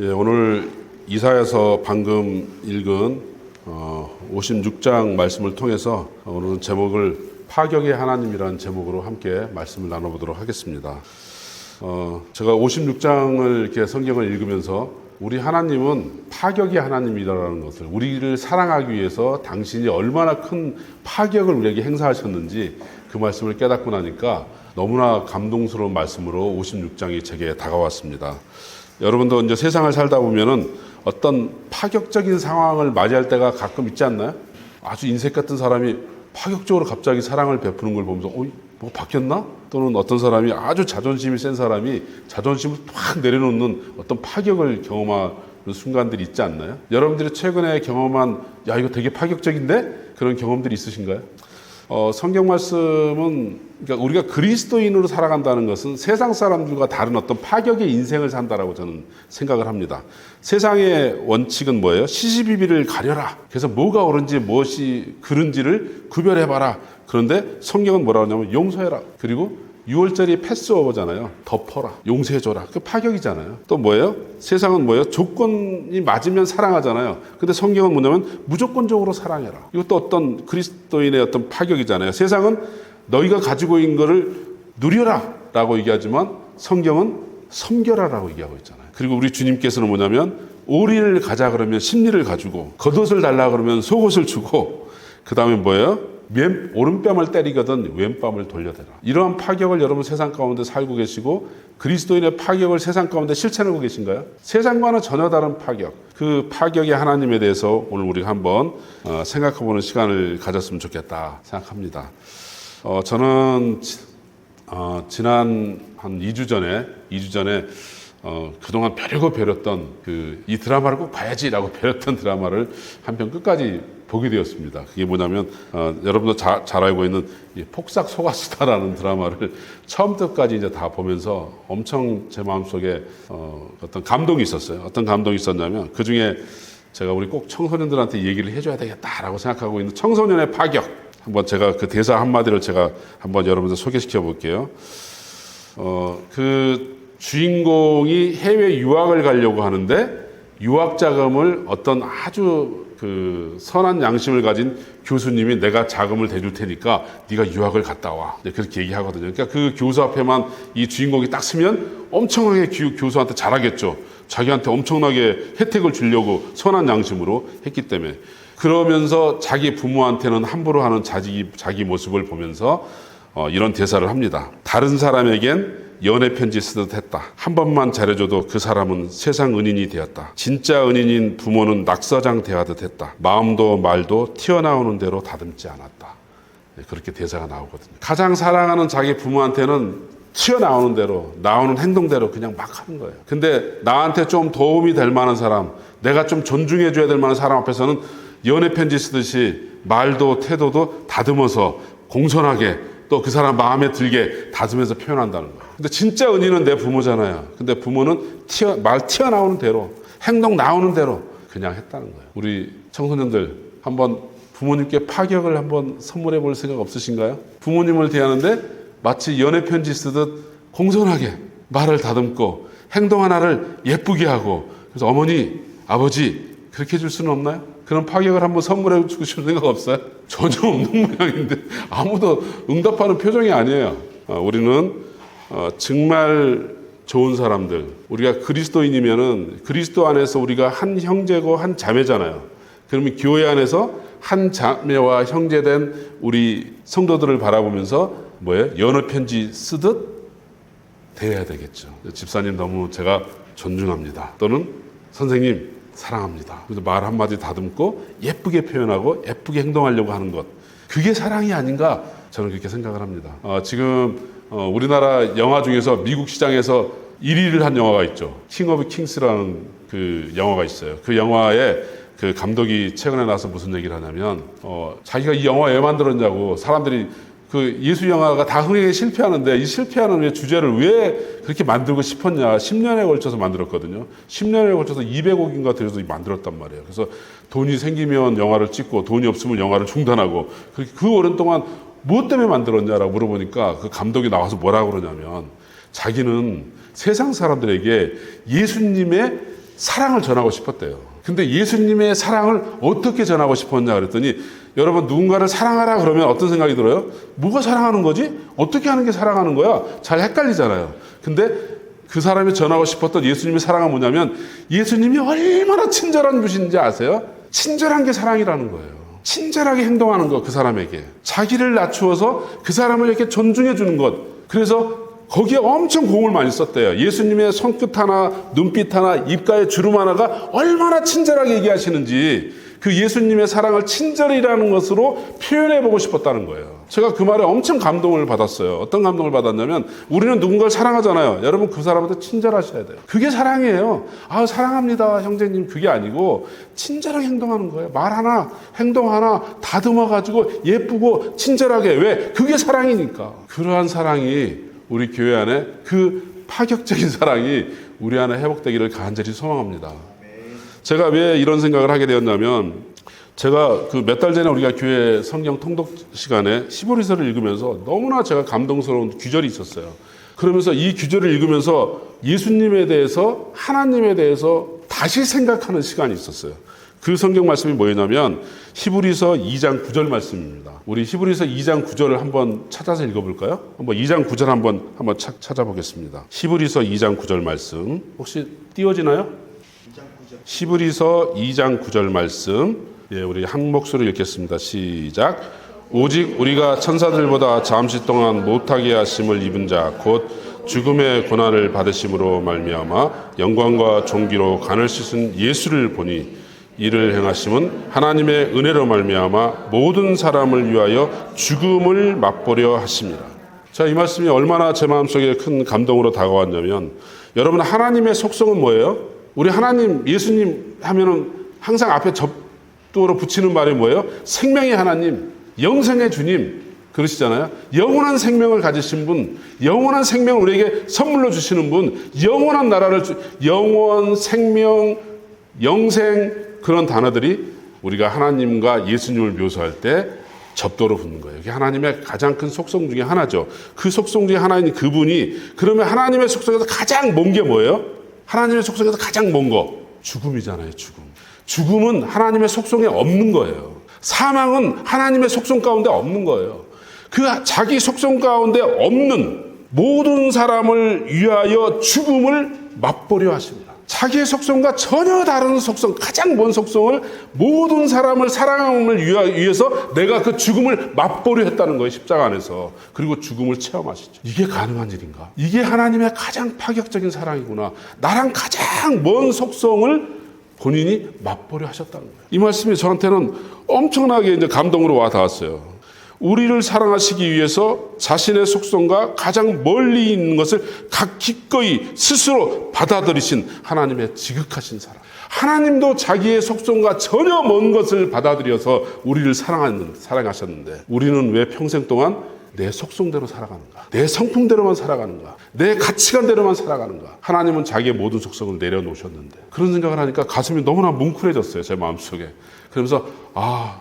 예, 오늘 이사야서 방금 읽은 56장 말씀을 통해서 오늘은 제목을 파격의 하나님이라는 제목으로 함께 말씀을 나눠보도록 하겠습니다. 제가 56장을 이렇게 성경을 읽으면서 우리 하나님은 파격의 하나님이라는 것을, 우리를 사랑하기 위해서 당신이 얼마나 큰 파격을 우리에게 행사하셨는지 그 말씀을 깨닫고 나니까 너무나 감동스러운 말씀으로 56장이 제게 다가왔습니다. 여러분도 이제 세상을 살다 보면은 어떤 파격적인 상황을 맞이할 때가 가끔 있지 않나요? 아주 인색 같은 사람이 파격적으로 갑자기 사랑을 베푸는 걸 보면서 뭐 바뀌었나? 또는 어떤 사람이 아주 자존심이 센 사람이 자존심을 확 내려놓는 어떤 파격을 경험하는 순간들이 있지 않나요? 여러분들이 최근에 경험한 야 이거 되게 파격적인데? 그런 경험들이 있으신가요? 성경 말씀은 그러니까 우리가 그리스도인으로 살아간다는 것은 세상 사람들과 다른 어떤 파격의 인생을 산다라고 저는 생각을 합니다. 세상의 원칙은 뭐예요? 시시비비를 가려라. 그래서 뭐가 옳은지 무엇이 그른지를 구별해봐라. 그런데 성경은 뭐라고 하냐면 용서해라. 그리고 6월절이 패스오버잖아요. 덮어라. 용서해줘라. 그 파격이잖아요. 또 뭐예요? 세상은 뭐예요? 조건이 맞으면 사랑하잖아요. 근데 성경은 뭐냐면 무조건적으로 사랑해라. 이것도 어떤 그리스도인의 어떤 파격이잖아요. 세상은 너희가 가지고 있는 거를 누려라 라고 얘기하지만 성경은 섬겨라 라고 얘기하고 있잖아요. 그리고 우리 주님께서는 뭐냐면 오리를 가자 그러면 심리를 가지고 겉옷을 달라 그러면 속옷을 주고 그 다음에 뭐예요? 오른뺨을 때리거든 왼뺨을 돌려대라. 이러한 파격을 여러분 세상 가운데 살고 계시고 그리스도인의 파격을 세상 가운데 실천하고 계신가요? 세상과는 전혀 다른 파격, 그 파격의 하나님에 대해서 오늘 우리가 한번 생각해보는 시간을 가졌으면 좋겠다 생각합니다. 저는 지난 한 2주 전에 그동안 벼르고 벼렸던 이 드라마를 꼭 봐야지라고 벼렸던 드라마를 한 편 끝까지 보게 되었습니다. 그게 뭐냐면 여러분도 잘 알고 있는 이 폭삭 속았수다라는 드라마를 처음부터까지 이제 다 보면서 엄청 제 마음속에 어떤 감동이 있었어요. 어떤 감동이 있었냐면 그 중에 제가 우리 꼭 청소년들한테 얘기를 해줘야 되겠다라고 생각하고 있는 청소년의 파격. 한번 제가 그 대사 한마디를 제가 한번 여러분들 소개시켜 볼게요. 그 주인공이 해외 유학을 가려고 하는데 유학 자금을 어떤 아주 그 선한 양심을 가진 교수님이 내가 자금을 대줄 테니까 네가 유학을 갔다 와. 그렇게 얘기하거든요. 그러니까 그 교수 앞에만 이 주인공이 딱 서면 엄청나게 교수한테 잘하겠죠. 자기한테 엄청나게 혜택을 주려고 선한 양심으로 했기 때문에. 그러면서 자기 부모한테는 함부로 하는 자기 모습을 보면서 이런 대사를 합니다. 다른 사람에겐 연애 편지 쓰듯 했다. 한 번만 잘해줘도 그 사람은 세상 은인이 되었다. 진짜 은인인 부모는 낙서장 대하듯 했다. 마음도 말도 튀어나오는 대로 다듬지 않았다. 그렇게 대사가 나오거든요. 가장 사랑하는 자기 부모한테는 튀어나오는 대로, 나오는 행동대로 그냥 막 하는 거예요. 근데 나한테 좀 도움이 될 만한 사람, 내가 좀 존중해줘야 될 만한 사람 앞에서는 연애 편지 쓰듯이 말도 태도도 다듬어서 공손하게 또 그 사람 마음에 들게 다듬면서 표현한다는 거예요. 근데 진짜 은인은 내 부모잖아요. 근데 부모는 말 튀어나오는 대로, 행동 나오는 대로 그냥 했다는 거예요. 우리 청소년들 한번 부모님께 파격을 한번 선물해 볼 생각 없으신가요? 부모님을 대하는데 마치 연애 편지 쓰듯 공손하게 말을 다듬고 행동 하나를 예쁘게 하고 그래서 어머니, 아버지 그렇게 해줄 수는 없나요? 그런 파격을 한번 선물해 주고 싶은 생각 없어요? 전혀 없는 모양인데 아무도 응답하는 표정이 아니에요. 우리는 정말 좋은 사람들, 우리가 그리스도인이면은 그리스도 안에서 우리가 한 형제고 한 자매잖아요. 그러면 교회 안에서 한 자매와 형제된 우리 성도들을 바라보면서 뭐예요? 연애 편지 쓰듯 대해야 되겠죠. 집사님 너무 제가 존중합니다. 또는 선생님 사랑합니다. 그래서 말 한마디 다듬고 예쁘게 표현하고 예쁘게 행동하려고 하는 것. 그게 사랑이 아닌가 저는 그렇게 생각을 합니다. 지금 우리나라 영화 중에서 미국 시장에서 1위를 한 영화가 있죠. 킹 오브 킹스라는 그 영화가 있어요. 그 영화에 그 감독이 최근에 나와서 무슨 얘기를 하냐면 자기가 이 영화 왜 만들었냐고 사람들이 그 예술 영화가 다 흥행에 실패하는데 이 실패하는 주제를 왜 그렇게 만들고 싶었냐. 10년에 걸쳐서 만들었거든요. 10년에 걸쳐서 200억인가 들여서 만들었단 말이에요. 그래서 돈이 생기면 영화를 찍고 돈이 없으면 영화를 중단하고 그 오랜 동안 무엇 때문에 만들었냐라고 물어보니까 그 감독이 나와서 뭐라고 그러냐면 자기는 세상 사람들에게 예수님의 사랑을 전하고 싶었대요. 근데 예수님의 사랑을 어떻게 전하고 싶었냐 그랬더니 여러분 누군가를 사랑하라 그러면 어떤 생각이 들어요? 뭐가 사랑하는 거지? 어떻게 하는 게 사랑하는 거야? 잘 헷갈리잖아요. 근데 그 사람이 전하고 싶었던 예수님의 사랑은 뭐냐면 예수님이 얼마나 친절한 분인지 아세요? 친절한 게 사랑이라는 거예요. 친절하게 행동하는 것, 그 사람에게. 자기를 낮추어서 그 사람을 이렇게 존중해 주는 것. 그래서 거기에 엄청 공을 많이 썼대요. 예수님의 손끝 하나, 눈빛 하나, 입가의 주름 하나가 얼마나 친절하게 얘기하시는지 그 예수님의 사랑을 친절이라는 것으로 표현해보고 싶었다는 거예요. 제가 그 말에 엄청 감동을 받았어요. 어떤 감동을 받았냐면 우리는 누군가를 사랑하잖아요. 여러분 그 사람한테 친절하셔야 돼요. 그게 사랑이에요. 아 사랑합니다 형제님 그게 아니고 친절하게 행동하는 거예요. 말 하나 행동 하나 다듬어가지고 예쁘고 친절하게. 왜? 그게 사랑이니까. 그러한 사랑이 우리 교회 안에 그 파격적인 사랑이 우리 안에 회복되기를 간절히 소망합니다. 제가 왜 이런 생각을 하게 되었냐면 제가 그 몇 달 전에 우리가 교회 성경 통독 시간에 히브리서를 읽으면서 너무나 제가 감동스러운 규절이 있었어요. 그러면서 이 규절을 읽으면서 예수님에 대해서 하나님에 대해서 다시 생각하는 시간이 있었어요. 그 성경 말씀이 뭐였냐면 히브리서 2장 9절 말씀입니다. 우리 히브리서 2장 9절을 한번 찾아서 읽어볼까요? 한번 2장 9절 한번 찾아보겠습니다. 히브리서 2장 9절 말씀 혹시 띄워지나요? 히브리서 2장 9절 말씀 우리 한 목소리 읽겠습니다. 시작. 오직 우리가 천사들보다 잠시 동안 못하게 하심을 입은 자 곧 죽음의 고난을 받으심으로 말미암아 영광과 존귀로 간을 씻은 예수를 보니 이를 행하심은 하나님의 은혜로 말미암아 모든 사람을 위하여 죽음을 맛보려 하십니다. 자, 이 말씀이 얼마나 제 마음속에 큰 감동으로 다가왔냐면 여러분 하나님의 속성은 뭐예요? 우리 하나님 예수님 하면은 항상 앞에 접두어로 붙이는 말이 뭐예요? 생명의 하나님, 영생의 주님 그러시잖아요. 영원한 생명을 가지신 분, 영원한 생명을 우리에게 선물로 주시는 분, 영원한 나라를 영원, 생명, 영생 그런 단어들이 우리가 하나님과 예수님을 묘사할 때 접도로 붙는 거예요. 이게 하나님의 가장 큰 속성 중에 하나죠. 그 속성 중에 하나인 그분이 그러면 하나님의 속성에서 가장 먼 게 뭐예요? 하나님의 속성에서 가장 먼 거 죽음이잖아요. 죽음은 하나님의 속성에 없는 거예요. 사망은 하나님의 속성 가운데 없는 거예요. 그 자기 속성 가운데 없는 모든 사람을 위하여 죽음을 맛보려 하십니다. 자기의 속성과 전혀 다른 속성, 가장 먼 속성을 모든 사람을 사랑함을 위해서 내가 그 죽음을 맛보려 했다는 거예요. 십자가 안에서. 그리고 죽음을 체험하시죠. 이게 가능한 일인가? 이게 하나님의 가장 파격적인 사랑이구나. 나랑 가장 먼 속성을 본인이 맛보려 하셨다는 거예요. 이 말씀이 저한테는 엄청나게 이제 감동으로 와 닿았어요. 우리를 사랑하시기 위해서 자신의 속성과 가장 멀리 있는 것을 기꺼이 스스로 받아들이신 하나님의 지극하신 사랑. 하나님도 자기의 속성과 전혀 먼 것을 받아들여서 우리를 사랑하셨는데 우리는 왜 평생 동안 내 속성대로 살아가는가? 내 성품대로만 살아가는가? 내 가치관대로만 살아가는가? 하나님은 자기의 모든 속성을 내려놓으셨는데 그런 생각을 하니까 가슴이 너무나 뭉클해졌어요. 제 마음속에. 그러면서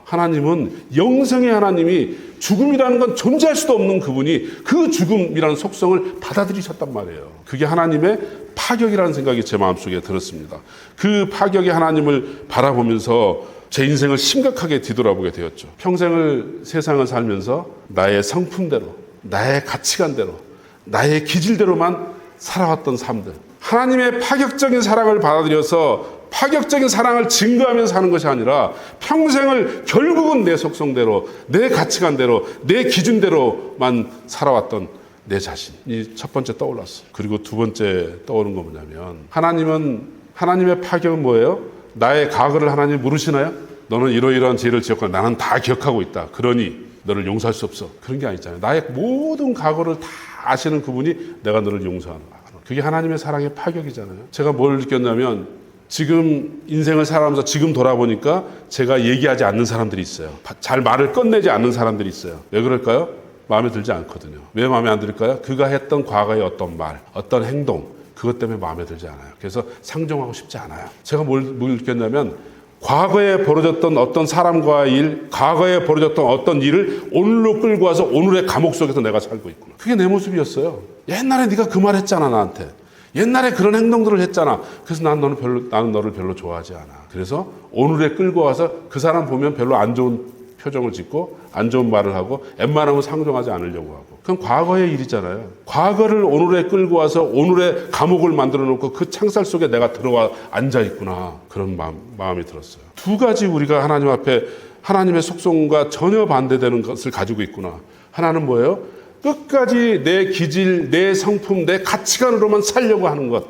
하나님은 영생의 하나님이 죽음이라는 건 존재할 수도 없는 그분이 그 죽음이라는 속성을 받아들이셨단 말이에요. 그게 하나님의 파격이라는 생각이 제 마음속에 들었습니다. 그 파격의 하나님을 바라보면서 제 인생을 심각하게 뒤돌아보게 되었죠. 평생을 세상을 살면서 나의 성품대로, 나의 가치관대로, 나의 기질대로만 살아왔던 삶들. 하나님의 파격적인 사랑을 받아들여서 파격적인 사랑을 증거하면서 사는 것이 아니라 평생을 결국은 내 속성대로, 내 가치관대로, 내 기준대로만 살아왔던 내 자신이 첫 번째 떠올랐어. 그리고 두 번째 떠오른 건 뭐냐면 하나님의 파격은 뭐예요? 나의 과거를 하나님 모르시나요? 너는 이러이러한 죄를 지었고 나는 다 기억하고 있다. 그러니 너를 용서할 수 없어. 그런 게 아니잖아요. 나의 모든 과거를 다 아시는 그분이 내가 너를 용서하는 거야. 그게 하나님의 사랑의 파격이잖아요. 제가 뭘 느꼈냐면 지금 인생을 살아가면서 지금 돌아보니까 제가 얘기하지 않는 사람들이 있어요. 잘 말을 끝내지 않는 사람들이 있어요. 왜 그럴까요? 마음에 들지 않거든요. 왜 마음에 안 들까요? 그가 했던 과거의 어떤 말, 어떤 행동 그것 때문에 마음에 들지 않아요. 그래서 상종하고 싶지 않아요. 제가 뭘 느꼈냐면 과거에 벌어졌던 어떤 사람과의 일, 과거에 벌어졌던 어떤 일을 오늘로 끌고 와서 오늘의 감옥 속에서 내가 살고 있구나. 그게 내 모습이었어요. 옛날에 네가 그 말 했잖아 나한테. 옛날에 그런 행동들을 했잖아. 그래서 나는 너를 별로 좋아하지 않아. 그래서 오늘에 끌고 와서 그 사람 보면 별로 안 좋은 표정을 짓고 안 좋은 말을 하고 웬만하면 상종하지 않으려고 하고. 그건 과거의 일이잖아요. 과거를 오늘에 끌고 와서 오늘의 감옥을 만들어 놓고 그 창살 속에 내가 들어와 앉아 있구나. 그런 마음이 들었어요. 두 가지 우리가 하나님 앞에 하나님의 속성과 전혀 반대되는 것을 가지고 있구나. 하나는 뭐예요? 끝까지 내 기질, 내 성품, 내 가치관으로만 살려고 하는 것.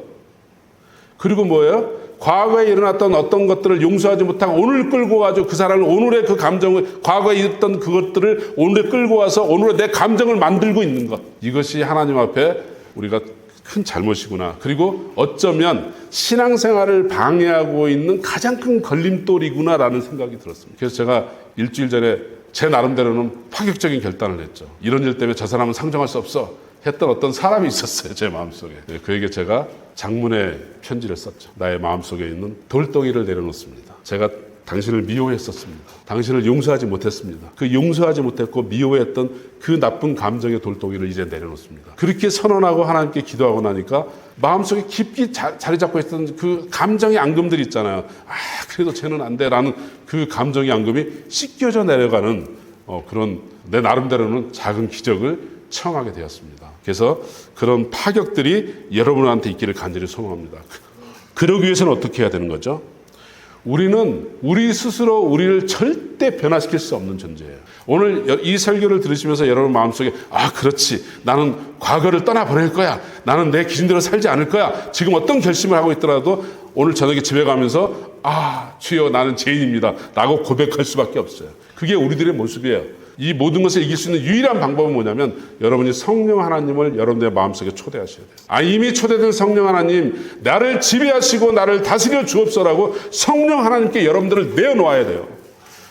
그리고 뭐예요? 과거에 일어났던 어떤 것들을 용서하지 못하고 오늘 끌고 와서 그 사람을 오늘의 그 감정을, 과거에 있던 그것들을 오늘에 끌고 와서 오늘의 내 감정을 만들고 있는 것. 이것이 하나님 앞에 우리가 큰 잘못이구나. 그리고 어쩌면 신앙생활을 방해하고 있는 가장 큰 걸림돌이구나라는 생각이 들었습니다. 그래서 제가 일주일 전에 제 나름대로는 파격적인 결단을 했죠. 이런 일 때문에 저 사람은 상정할 수 없어 했던 어떤 사람이 있었어요. 제 마음속에. 그에게 제가 장문의 편지를 썼죠. 나의 마음속에 있는 돌덩이를 내려놓습니다. 제가 당신을 미워했었습니다. 당신을 용서하지 못했습니다. 그 용서하지 못했고 미워했던 그 나쁜 감정의 돌덩이를 이제 내려놓습니다. 그렇게 선언하고 하나님께 기도하고 나니까 마음속에 깊이 자리 잡고 있던 그 감정의 앙금들 있잖아요. 그래도 쟤는 안 돼라는 그 감정의 앙금이 씻겨져 내려가는 그런 내 나름대로는 작은 기적을 체험하게 되었습니다. 그래서 그런 파격들이 여러분한테 있기를 간절히 소망합니다. 그러기 위해서는 어떻게 해야 되는 거죠? 우리는 우리 스스로 우리를 절대 변화시킬 수 없는 존재예요. 오늘 이 설교를 들으시면서 여러분 마음속에 그렇지. 나는 과거를 떠나보낼 거야. 나는 내 기준대로 살지 않을 거야. 지금 어떤 결심을 하고 있더라도 오늘 저녁에 집에 가면서 주여 나는 죄인입니다. 라고 고백할 수밖에 없어요. 그게 우리들의 모습이에요. 이 모든 것을 이길 수 있는 유일한 방법은 뭐냐면 여러분이 성령 하나님을 여러분의 마음속에 초대하셔야 돼요. 이미 초대된 성령 하나님, 나를 지배하시고 나를 다스려 주옵소라고 성령 하나님께 여러분들을 내어놓아야 돼요.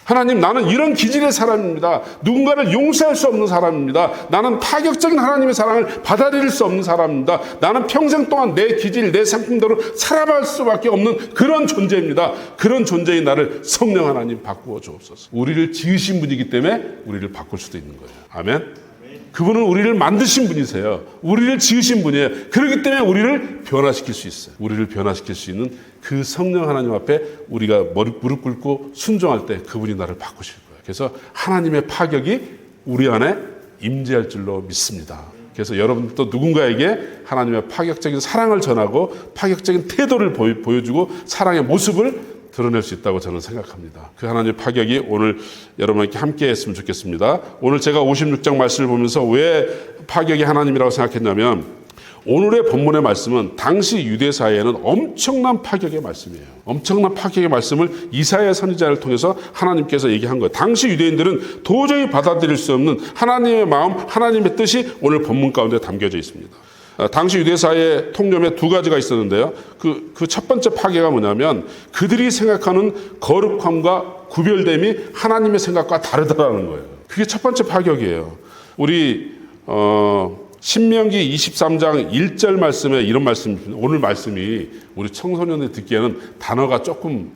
하나님, 나는 이런 기질의 사람입니다. 누군가를 용서할 수 없는 사람입니다. 나는 파격적인 하나님의 사랑을 받아들일 수 없는 사람입니다. 나는 평생 동안 내 기질, 내 상품대로 살아갈 수밖에 없는 그런 존재입니다. 그런 존재인 나를 성령 하나님 바꾸어 주옵소서. 우리를 지으신 분이기 때문에 우리를 바꿀 수도 있는 거예요. 아멘. 그분은 우리를 만드신 분이세요. 우리를 지으신 분이에요. 그렇기 때문에 우리를 변화시킬 수 있어요. 우리를 변화시킬 수 있는 그 성령 하나님 앞에 우리가 무릎 꿇고 순종할 때 그분이 나를 바꾸실 거예요. 그래서 하나님의 파격이 우리 안에 임재할 줄로 믿습니다. 그래서 여러분도 누군가에게 하나님의 파격적인 사랑을 전하고 파격적인 태도를 보여주고 사랑의 모습을 드러낼 수 있다고 저는 생각합니다. 그 하나님의 파격이 오늘 여러분에게 함께 했으면 좋겠습니다. 오늘 제가 56장 말씀을 보면서 왜 파격이 하나님이라고 생각했냐면 오늘의 본문의 말씀은 당시 유대 사회에는 엄청난 파격의 말씀이에요. 엄청난 파격의 말씀을 이사야 선지자를 통해서 하나님께서 얘기한 거예요. 당시 유대인들은 도저히 받아들일 수 없는 하나님의 마음, 하나님의 뜻이 오늘 본문 가운데 담겨져 있습니다. 당시 유대사의 통념에 두 가지가 있었는데요. 그 첫 번째 파괴가 뭐냐면 그들이 생각하는 거룩함과 구별됨이 하나님의 생각과 다르다라는 거예요. 그게 첫 번째 파격이에요. 우리 신명기 23장 1절 말씀에 이런 말씀, 오늘 말씀이 우리 청소년들 듣기에는 단어가 좀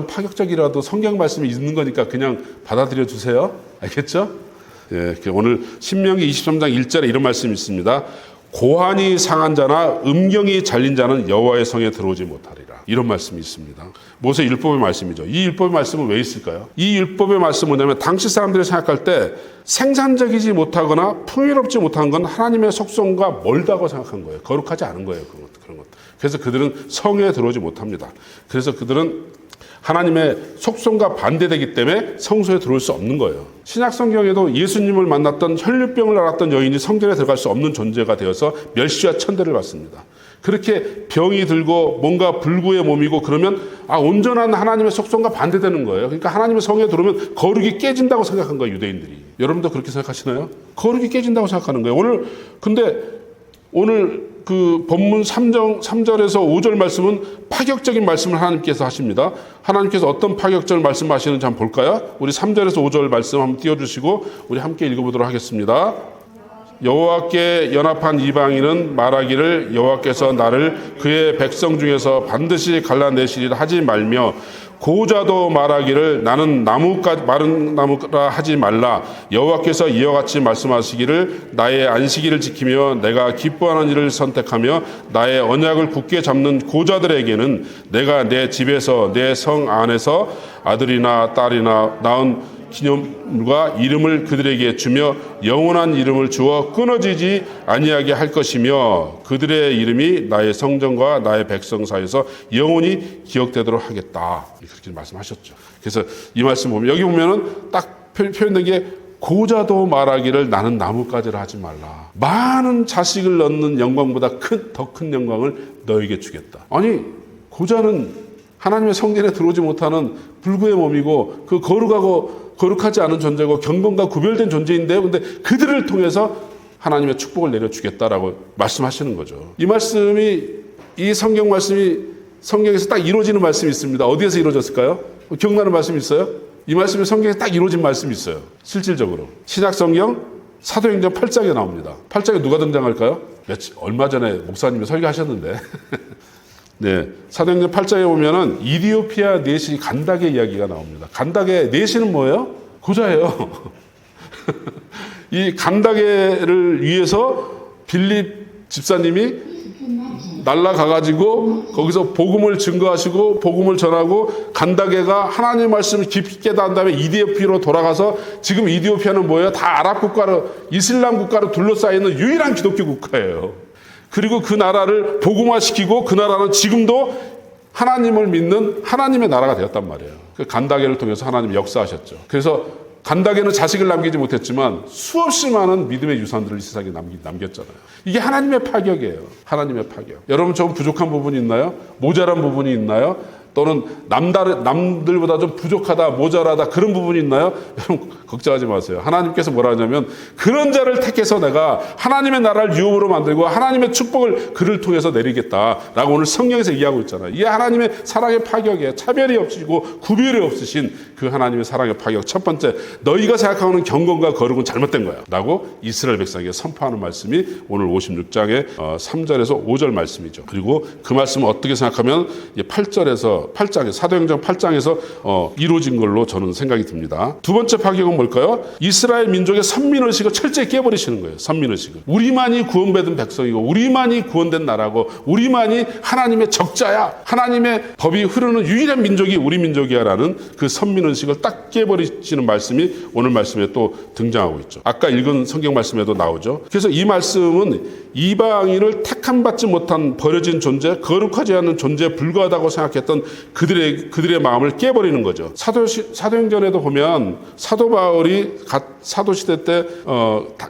파격적이라도 성경 말씀이 있는 거니까 그냥 받아들여 주세요. 알겠죠? 예, 오늘 신명기 23장 1절에 이런 말씀이 있습니다. 고환이 상한 자나 음경이 잘린 자는 여호와의 성에 들어오지 못하리라. 이런 말씀이 있습니다. 모세 율법의 말씀이죠. 이 율법의 말씀은 왜 있을까요? 이 율법의 말씀은 뭐냐면 당시 사람들이 생각할 때 생산적이지 못하거나 풍요롭지 못한 건 하나님의 속성과 멀다고 생각한 거예요. 거룩하지 않은 거예요. 그런 것. 그래서 그들은 성에 들어오지 못합니다. 그래서 그들은 하나님의 속성과 반대되기 때문에 성소에 들어올 수 없는 거예요. 신약 성경에도 예수님을 만났던 혈류병을 앓았던 여인이 성전에 들어갈 수 없는 존재가 되어서 멸시와 천대를 받습니다. 그렇게 병이 들고 뭔가 불구의 몸이고 그러면 온전한 하나님의 속성과 반대되는 거예요. 그러니까 하나님의 성에 들어오면 거룩이 깨진다고 생각한 거예요. 유대인들이. 여러분도 그렇게 생각하시나요? 거룩이 깨진다고 생각하는 거예요. 오늘 그 본문 3절에서 5절 말씀은 파격적인 말씀을 하나님께서 하십니다. 하나님께서 어떤 파격적인 말씀을 하시는지 한번 볼까요? 우리 3절에서 5절 말씀 한번 띄워주시고 우리 함께 읽어보도록 하겠습니다. 여호와께 연합한 이방인은 말하기를 여호와께서 나를 그의 백성 중에서 반드시 갈라내시리라 하지 말며 고자도 말하기를 나는 마른 나무라 하지 말라. 여호와께서 이와 같이 말씀하시기를 나의 안식일을 지키며 내가 기뻐하는 일을 선택하며 나의 언약을 굳게 잡는 고자들에게는 내가 내 집에서 내 성 안에서 아들이나 딸이나 낳은 기념물과 이름을 그들에게 주며 영원한 이름을 주어 끊어지지 아니하게 할 것이며 그들의 이름이 나의 성전과 나의 백성 사이에서 영원히 기억되도록 하겠다. 그렇게 말씀하셨죠. 그래서 이 말씀 보면 여기 보면은 딱 표현된 게 고자도 말하기를 나는 나뭇가지를 하지 말라. 많은 자식을 낳는 영광보다 더 큰 영광을 너에게 주겠다. 아니 고자는 하나님의 성전에 들어오지 못하는 불구의 몸이고 그 거룩하지 않은 존재고 경건과 구별된 존재인데요. 근데 그들을 통해서 하나님의 축복을 내려주겠다라고 말씀하시는 거죠. 이 성경 말씀이 성경에서 딱 이루어지는 말씀이 있습니다. 어디에서 이루어졌을까요? 기억나는 말씀이 있어요? 이 말씀이 성경에 딱 이루어진 말씀이 있어요. 실질적으로. 신약 성경 사도행전 8장에 나옵니다. 8장에 누가 등장할까요? 얼마 전에 목사님이 설교하셨는데 네, 사도행전 8장에 보면은 이디오피아 내시 간닥의 이야기가 나옵니다. 간닥의 내시는 뭐예요? 고자예요. 이 간닥의를 위해서 빌립 집사님이 날아가가지고 거기서 복음을 증거하시고 복음을 전하고 간닥의가 하나님의 말씀을 깊이 깨달은 다음에 이디오피아로 돌아가서 지금 이디오피아는 뭐예요? 다 아랍 국가로 이슬람 국가로 둘러싸여 있는 유일한 기독교 국가예요. 그리고 그 나라를 복음화시키고 그 나라는 지금도 하나님을 믿는 하나님의 나라가 되었단 말이에요. 그 간닥의를 통해서 하나님이 역사하셨죠. 그래서 간닥의는 자식을 남기지 못했지만 수없이 많은 믿음의 유산들을 이 세상에 남겼잖아요. 이게 하나님의 파격이에요. 하나님의 파격. 여러분 좀 부족한 부분이 있나요? 모자란 부분이 있나요? 또는 남들보다 좀 부족하다, 모자라다 그런 부분이 있나요? 여러분 걱정하지 마세요. 하나님께서 뭐라 하냐면 그런 자를 택해서 내가 하나님의 나라를 유업으로 만들고 하나님의 축복을 그를 통해서 내리겠다라고 오늘 성경에서 얘기하고 있잖아요. 이게 하나님의 사랑의 파격이에요. 차별이 없으시고 구별이 없으신 그 하나님의 사랑의 파격. 첫 번째, 너희가 생각하는 경건과 거룩은 잘못된 거야 라고 이스라엘 백성에게 선포하는 말씀이 오늘 56장의 3절에서 5절 말씀이죠. 그리고 그 말씀을 어떻게 생각하면 8장에 사도행전 8장에서 이루어진 걸로 저는 생각이 듭니다. 두 번째 파격은 뭘까요? 이스라엘 민족의 선민의식을 철저히 깨버리시는 거예요. 선민의식을. 우리만이 구원받은 백성이고 우리만이 구원된 나라고 우리만이 하나님의 적자야. 하나님의 법이 흐르는 유일한 민족이 우리 민족이야 라는 그 선민의식을 딱 깨버리시는 말씀이 오늘 말씀에 또 등장하고 있죠. 아까 읽은 성경 말씀에도 나오죠. 그래서 이 말씀은 이방인을 택함받지 못한 버려진 존재, 거룩하지 않은 존재에 불과하다고 생각했던 그들의 마음을 깨버리는 거죠. 사도행전에도 보면 사도 바울이 사도 시대 때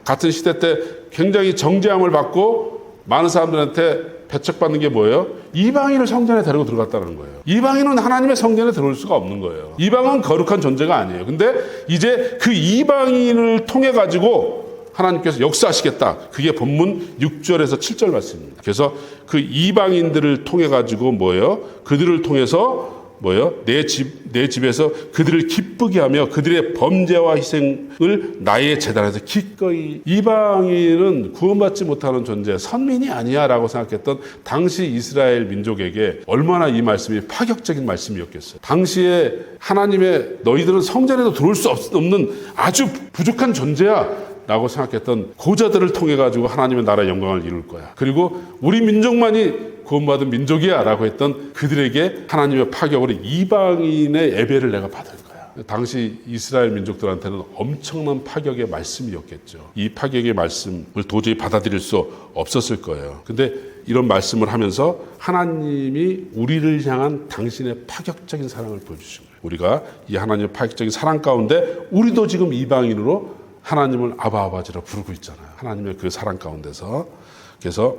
같은 시대 때 굉장히 정죄함을 받고 많은 사람들한테 배척받는 게 뭐예요? 이방인을 성전에 데리고 들어갔다는 거예요. 이방인은 하나님의 성전에 들어올 수가 없는 거예요. 이방은 거룩한 존재가 아니에요. 근데 이제 그 이방인을 통해 가지고 하나님께서 역사하시겠다. 그게 본문 6절에서 7절 말씀입니다. 그래서 그 이방인들을 통해 가지고 뭐예요? 그들을 통해서 뭐예요? 내 집에서 그들을 기쁘게 하며 그들의 범죄와 희생을 나의 제단에서 기꺼이. 이방인은 구원받지 못하는 존재, 선민이 아니야 라고 생각했던 당시 이스라엘 민족에게 얼마나 이 말씀이 파격적인 말씀이었겠어요. 당시에 하나님의 너희들은 성전에도 들어올 수 없는 아주 부족한 존재야 라고 생각했던 고자들을 통해 가지고 하나님의 나라의 영광을 이룰 거야. 그리고 우리 민족만이 구원받은 민족이야 라고 했던 그들에게 하나님의 파격으로 이방인의 예배를 내가 받을 거야. 당시 이스라엘 민족들한테는 엄청난 파격의 말씀이었겠죠. 이 파격의 말씀을 도저히 받아들일 수 없었을 거예요. 근데 이런 말씀을 하면서 하나님이 우리를 향한 당신의 파격적인 사랑을 보여주신 거예요. 우리가 이 하나님의 파격적인 사랑 가운데 우리도 지금 이방인으로 하나님을 아바아바지라 부르고 있잖아요. 하나님의 그 사랑 가운데서. 그래서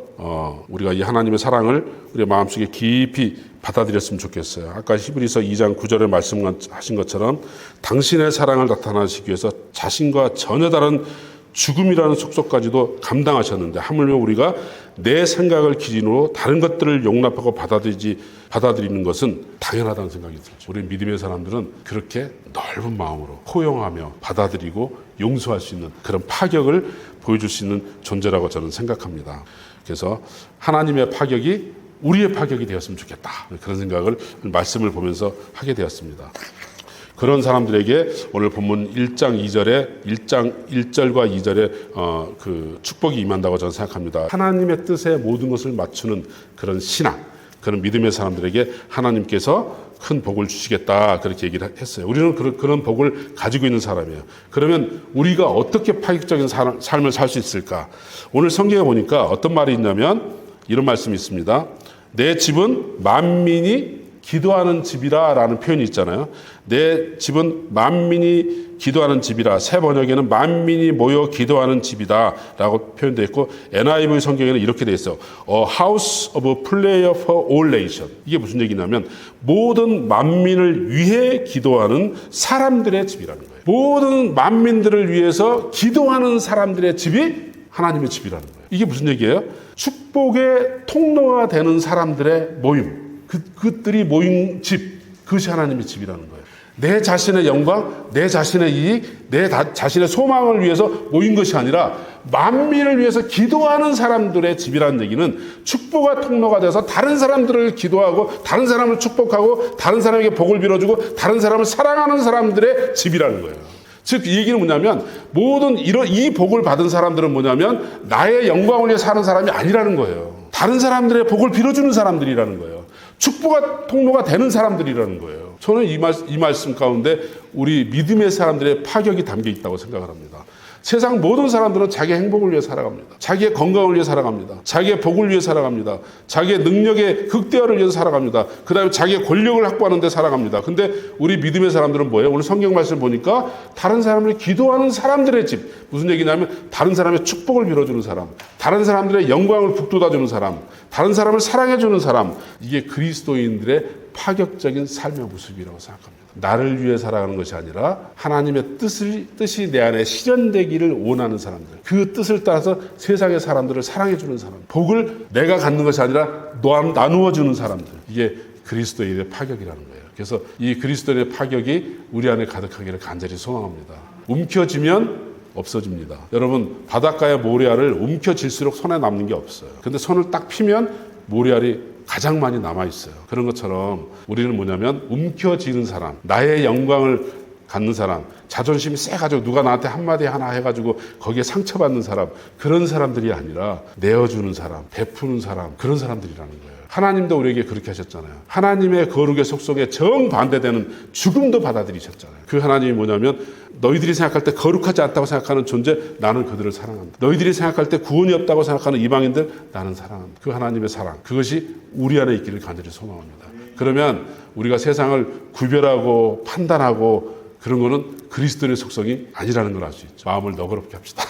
우리가 이 하나님의 사랑을 우리 마음속에 깊이 받아들였으면 좋겠어요. 아까 히브리서 2장 9절에 말씀하신 것처럼 당신의 사랑을 나타나시기 위해서 자신과 전혀 다른 죽음이라는 속속까지도 감당하셨는데 하물며 우리가 내 생각을 기준으로 다른 것들을 용납하고 받아들이는 것은 당연하다는 생각이 들죠. 우리 믿음의 사람들은 그렇게 넓은 마음으로 포용하며 받아들이고 용서할 수 있는 그런 파격을 보여줄 수 있는 존재라고 저는 생각합니다. 그래서 하나님의 파격이 우리의 파격이 되었으면 좋겠다. 그런 생각을 말씀을 보면서 하게 되었습니다. 그런 사람들에게 오늘 본문 1장 2절에 1절과 2절에 그 축복이 임한다고 저는 생각합니다. 하나님의 뜻에 모든 것을 맞추는 그런 신앙, 그런 믿음의 사람들에게 하나님께서 큰 복을 주시겠다, 그렇게 얘기를 했어요. 우리는 그런 복을 가지고 있는 사람이에요. 그러면 우리가 어떻게 파격적인 삶을 살 수 있을까? 오늘 성경에 보니까 어떤 말이 있냐면 이런 말씀이 있습니다. 내 집은 만민이 기도하는 집이라 라는 표현이 있잖아요. 내 집은 만민이 기도하는 집이라, 새 번역에는 만민이 모여 기도하는 집이다 라고 표현되어 있고, NIV 성경에는 이렇게 되어 있어요. A house of prayer for all nations. 이게 무슨 얘기냐면 모든 만민을 위해 기도하는 사람들의 집이라는 거예요. 모든 만민들을 위해서 기도하는 사람들의 집이 하나님의 집이라는 거예요. 이게 무슨 얘기예요? 축복의 통로가 되는 사람들의 모임, 그들이 모인 집, 그것이 하나님의 집이라는 거예요. 내 자신의 영광, 내 자신의 이익, 내 자신의 소망을 위해서 모인 것이 아니라 만민을 위해서 기도하는 사람들의 집이라는 얘기는 축복의 통로가 돼서 다른 사람들을 기도하고 다른 사람을 축복하고 다른 사람에게 복을 빌어주고 다른 사람을 사랑하는 사람들의 집이라는 거예요. 즉, 이 얘기는 뭐냐면 모든 이 복을 받은 사람들은 뭐냐면 나의 영광을 위해 사는 사람이 아니라는 거예요. 다른 사람들의 복을 빌어주는 사람들이라는 거예요. 축복의 통로가 되는 사람들이라는 거예요. 저는 이 말씀 가운데 우리 믿음의 사람들의 파격이 담겨 있다고 생각을 합니다. 세상 모든 사람들은 자기의 행복을 위해 살아갑니다. 자기의 건강을 위해 살아갑니다. 자기의 복을 위해 살아갑니다. 자기의 능력의 극대화를 위해서 살아갑니다. 그 다음에 자기의 권력을 확보하는 데 살아갑니다. 근데 우리 믿음의 사람들은 뭐예요? 오늘 성경 말씀 보니까 다른 사람을 기도하는 사람들의 집. 무슨 얘기냐면 다른 사람의 축복을 빌어주는 사람, 다른 사람들의 영광을 북돋아주는 사람, 다른 사람을 사랑해주는 사람. 이게 그리스도인들의 파격적인 삶의 모습이라고 생각합니다. 나를 위해 살아가는 것이 아니라 하나님의 뜻이 내 안에 실현되기를 원하는 사람들, 그 뜻을 따라서 세상의 사람들을 사랑해주는 사람, 복을 내가 갖는 것이 아니라 나누어주는 사람들, 이게 그리스도인의 파격이라는 거예요. 그래서 이 그리스도인의 파격이 우리 안에 가득하기를 간절히 소망합니다. 움켜쥐면 없어집니다. 여러분, 바닷가의 모래알을 움켜쥘수록 손에 남는 게 없어요. 근데 손을 딱 피면 모래알이 가장 많이 남아있어요. 그런 것처럼 우리는 뭐냐면 움켜쥐는 사람, 나의 영광을 갖는 사람, 자존심이 세가지고 누가 나한테 한마디 하나 해가지고 거기에 상처받는 사람, 그런 사람들이 아니라 내어주는 사람, 베푸는 사람, 그런 사람들이라는 거예요. 하나님도 우리에게 그렇게 하셨잖아요. 하나님의 거룩의 속성에 정반대되는 죽음도 받아들이셨잖아요. 그 하나님이 뭐냐면 너희들이 생각할 때 거룩하지 않다고 생각하는 존재, 나는 그들을 사랑한다. 너희들이 생각할 때 구원이 없다고 생각하는 이방인들, 나는 사랑한다. 그 하나님의 사랑, 그것이 우리 안에 있기를 간절히 소망합니다. 그러면 우리가 세상을 구별하고 판단하고 그런 거는 그리스도의 속성이 아니라는 걸 알 수 있죠. 마음을 너그럽게 합시다.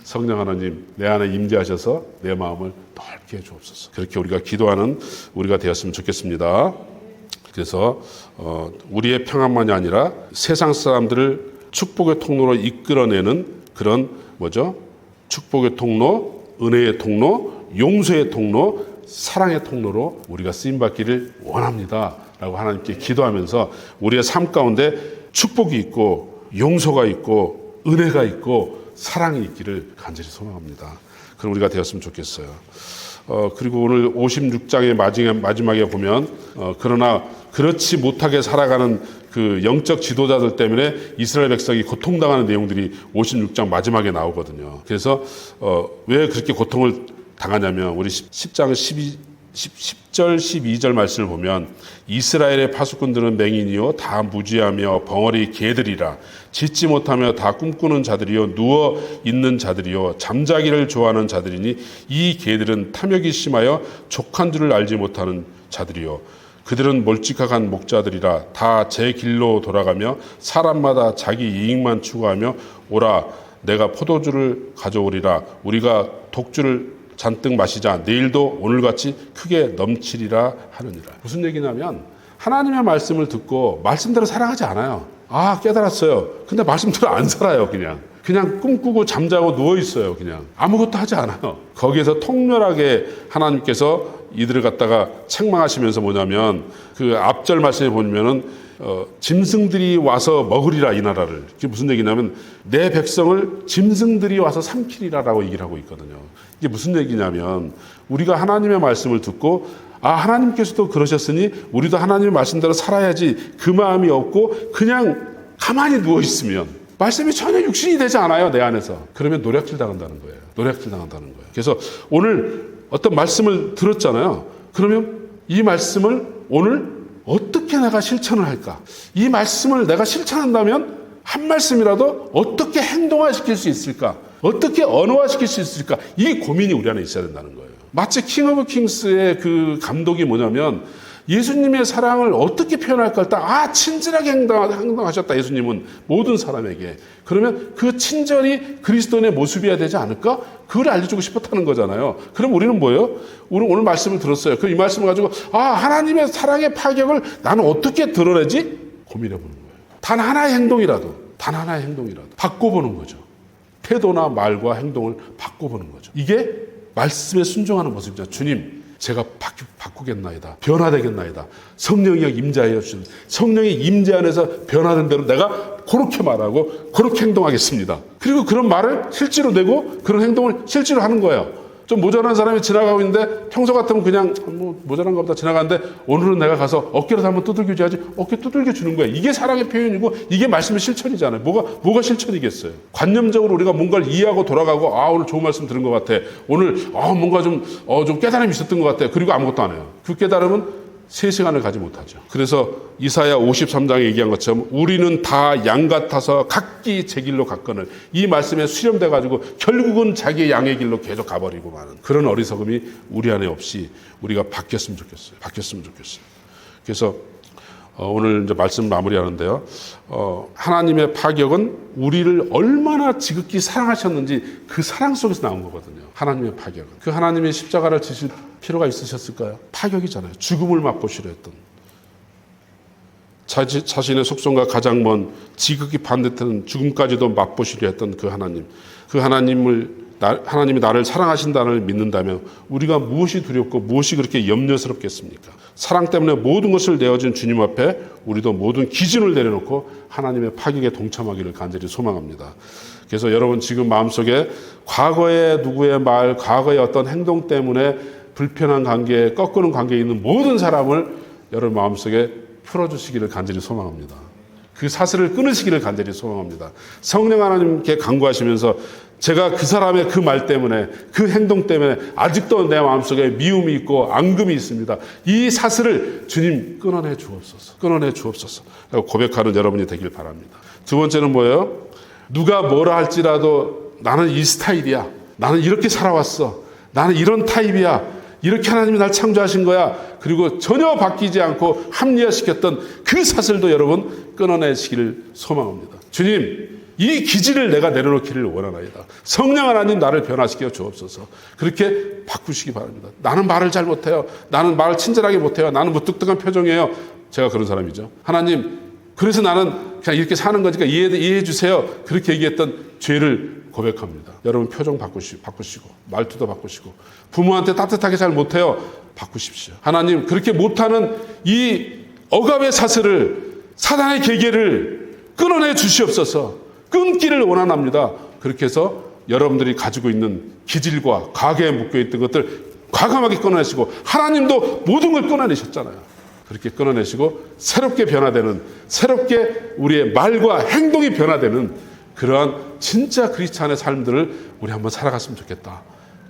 성령 하나님, 내 안에 임재하셔서 내 마음을 넓게 해주옵소서. 그렇게 우리가 기도하는 우리가 되었으면 좋겠습니다. 그래서 우리의 평안만이 아니라 세상 사람들을 축복의 통로로 이끌어내는 그런 축복의 통로, 은혜의 통로, 용서의 통로, 사랑의 통로로 우리가 쓰임받기를 원합니다 라고 하나님께 기도하면서 우리의 삶 가운데 축복이 있고 용서가 있고 은혜가 있고 사랑이 있기를 간절히 소망합니다. 그럼 우리가 되었으면 좋겠어요. 그리고 오늘 56장의 마지막에 보면 그러나 그렇지 못하게 살아가는 그 영적 지도자들 때문에 이스라엘 백성이 고통당하는 내용들이 56장 마지막에 나오거든요. 그래서 왜 그렇게 고통을 당하냐면 우리 10장 10절 12절 말씀을 보면 이스라엘의 파수꾼들은 맹인이요 다 무지하며 벙어리 개들이라 짖지 못하며 다 꿈꾸는 자들이요 누워 있는 자들이요 잠자기를 좋아하는 자들이니 이 개들은 탐욕이 심하여 족한 줄을 알지 못하는 자들이요 그들은 몰직한 목자들이라 다 제 길로 돌아가며 사람마다 자기 이익만 추구하며 오라 내가 포도주를 가져오리라 우리가 독주를 잔뜩 마시자 내일도 오늘같이 크게 넘치리라 하느니라. 무슨 얘기냐면 하나님의 말씀을 듣고 말씀대로 살아가지 않아요. 깨달았어요. 근데 말씀대로 안 살아요. 그냥 꿈꾸고 잠자고 누워있어요. 그냥 아무것도 하지 않아요. 거기에서 통렬하게 하나님께서 이들을 갖다가 책망하시면서 뭐냐면 그 앞절 말씀에 보면은 짐승들이 와서 먹으리라 이 나라를. 그게 무슨 얘기냐면 내 백성을 짐승들이 와서 삼키리라라고 얘기를 하고 있거든요. 이게 무슨 얘기냐면 우리가 하나님의 말씀을 듣고 하나님께서도 그러셨으니 우리도 하나님의 말씀대로 살아야지, 그 마음이 없고 그냥 가만히 누워있으면 말씀이 전혀 육신이 되지 않아요, 내 안에서. 그러면 노략질 당한다는 거예요. 노략질 당한다는 거예요. 그래서 오늘 어떤 말씀을 들었잖아요. 그러면 이 말씀을 오늘 어떻게 내가 실천을 할까? 이 말씀을 내가 실천한다면 한 말씀이라도 어떻게 행동화시킬 수 있을까? 어떻게 언어화시킬 수 있을까? 이 고민이 우리 안에 있어야 된다는 거예요. 마치 킹 오브 킹스의 그 감독이 뭐냐면 예수님의 사랑을 어떻게 표현할까 딱 친절하게 행동하셨다, 예수님은 모든 사람에게. 그러면 그 친절이 그리스도인의 모습이어야 되지 않을까? 그걸 알려주고 싶었다는 거잖아요. 그럼 우리는 뭐예요? 오늘 말씀을 들었어요. 이 말씀을 가지고 하나님의 사랑의 파격을 나는 어떻게 드러내지? 고민해보는 거예요. 단 하나의 행동이라도 바꿔보는 거죠. 태도나 말과 행동을 바꿔보는 거죠. 이게 말씀에 순종하는 모습이죠. 주님, 제가 바꾸겠나이다. 변화되겠나이다. 성령이 임재하여 주신, 성령의 임재 안에서 변화된 대로 내가 그렇게 말하고 그렇게 행동하겠습니다. 그리고 그런 말을 실제로 내고 그런 행동을 실제로 하는 거예요. 좀 모자란 사람이 지나가고 있는데 평소 같으면 그냥 모자란 것보다 지나가는데 오늘은 내가 가서 어깨를 한번 두들겨 줘야지. 어깨 두들겨 주는 거예요. 이게 사랑의 표현이고 이게 말씀의 실천이잖아요. 뭐가 실천이겠어요? 관념적으로 우리가 뭔가를 이해하고 돌아가고 오늘 좋은 말씀 들은 것 같아. 오늘 뭔가 좀 깨달음이 있었던 것 같아. 그리고 아무것도 안 해요. 그 깨달음은 3시간을 가지 못하죠. 그래서 이사야 53장에 얘기한 것처럼 우리는 다 양 같아서 각기 제 길로 갔거늘, 이 말씀에 수렴돼 가지고 결국은 자기의 양의 길로 계속 가버리고 마는 그런 어리석음이 우리 안에 없이 우리가 바뀌었으면 좋겠어요. 그래서 오늘 이제 말씀 마무리하는데요. 하나님의 파격은 우리를 얼마나 지극히 사랑하셨는지 그 사랑 속에서 나온 거거든요. 하나님의 파격은. 그 하나님의 십자가를 지실 필요가 있으셨을까요? 파격이잖아요. 죽음을 맛보시려 했던, 자신의 속성과 가장 먼 지극히 반대되는 죽음까지도 맛보시려 했던 그 하나님. 그 하나님이 나를 사랑하신다는 믿는다면 우리가 무엇이 두렵고 무엇이 그렇게 염려스럽겠습니까? 사랑 때문에 모든 것을 내어준 주님 앞에 우리도 모든 기준을 내려놓고 하나님의 파격에 동참하기를 간절히 소망합니다. 그래서 여러분 지금 마음속에 과거의 누구의 말, 과거의 어떤 행동 때문에 불편한 관계, 꺾이는 관계에 있는 모든 사람을 여러분 마음속에 풀어주시기를 간절히 소망합니다. 그 사슬을 끊으시기를 간절히 소망합니다. 성령 하나님께 간구하시면서 제가 그 사람의 그 말 때문에, 그 행동 때문에 아직도 내 마음속에 미움이 있고 앙금이 있습니다. 이 사슬을 주님 끊어내 주옵소서. 라고 고백하는 여러분이 되길 바랍니다. 두 번째는 뭐예요? 누가 뭐라 할지라도 나는 이 스타일이야. 나는 이렇게 살아왔어. 나는 이런 타입이야. 이렇게 하나님이 날 창조하신 거야. 그리고 전혀 바뀌지 않고 합리화시켰던 그 사슬도 여러분 끊어내시기를 소망합니다. 주님, 이 기질을 내가 내려놓기를 원하나이다. 성령 하나님 나를 변화시켜 주옵소서. 그렇게 바꾸시기 바랍니다. 나는 말을 잘 못해요. 나는 말을 친절하게 못해요. 나는 무뚝뚝한 표정이에요. 제가 그런 사람이죠. 하나님, 그래서 나는 그냥 이렇게 사는 거니까 이해해 주세요. 그렇게 얘기했던 죄를 고백합니다. 여러분 표정 바꾸시고 말투도 바꾸시고 부모한테 따뜻하게 잘 못해요. 바꾸십시오. 하나님, 그렇게 못하는 이 억압의 사슬을, 사단의 계계를 끊어내 주시옵소서. 끊기를 원합니다. 그렇게 해서 여러분들이 가지고 있는 기질과 과거에 묶여있던 것들 과감하게 끊어내시고, 하나님도 모든 걸 끊어내셨잖아요. 그렇게 끊어내시고 새롭게 변화되는, 새롭게 우리의 말과 행동이 변화되는 그러한 진짜 그리스도인의 삶들을 우리 한번 살아갔으면 좋겠다.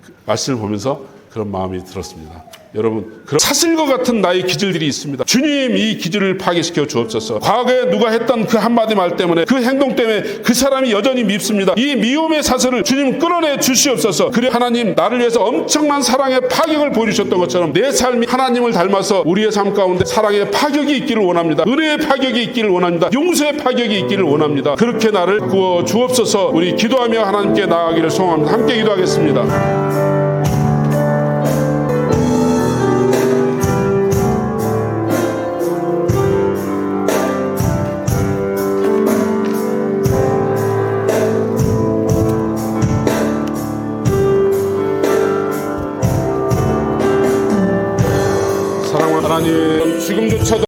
그 말씀을 보면서 그런 마음이 들었습니다. 여러분, 그런 사슬과 같은 나의 기질들이 있습니다. 주님, 이 기질을 파괴시켜 주옵소서. 과거에 누가 했던 그 한마디 말 때문에, 그 행동 때문에 그 사람이 여전히 밉습니다. 이 미움의 사슬을 주님 끊어내 주시옵소서. 그래 하나님, 나를 위해서 엄청난 사랑의 파격을 보여주셨던 것처럼 내 삶이 하나님을 닮아서 우리의 삶 가운데 사랑의 파격이 있기를 원합니다. 은혜의 파격이 있기를 원합니다. 용서의 파격이 있기를 원합니다. 그렇게 나를 구워 주옵소서. 우리 기도하며 하나님께 나아가기를 소망합니다. 함께 기도하겠습니다. 하나님, 지금조차도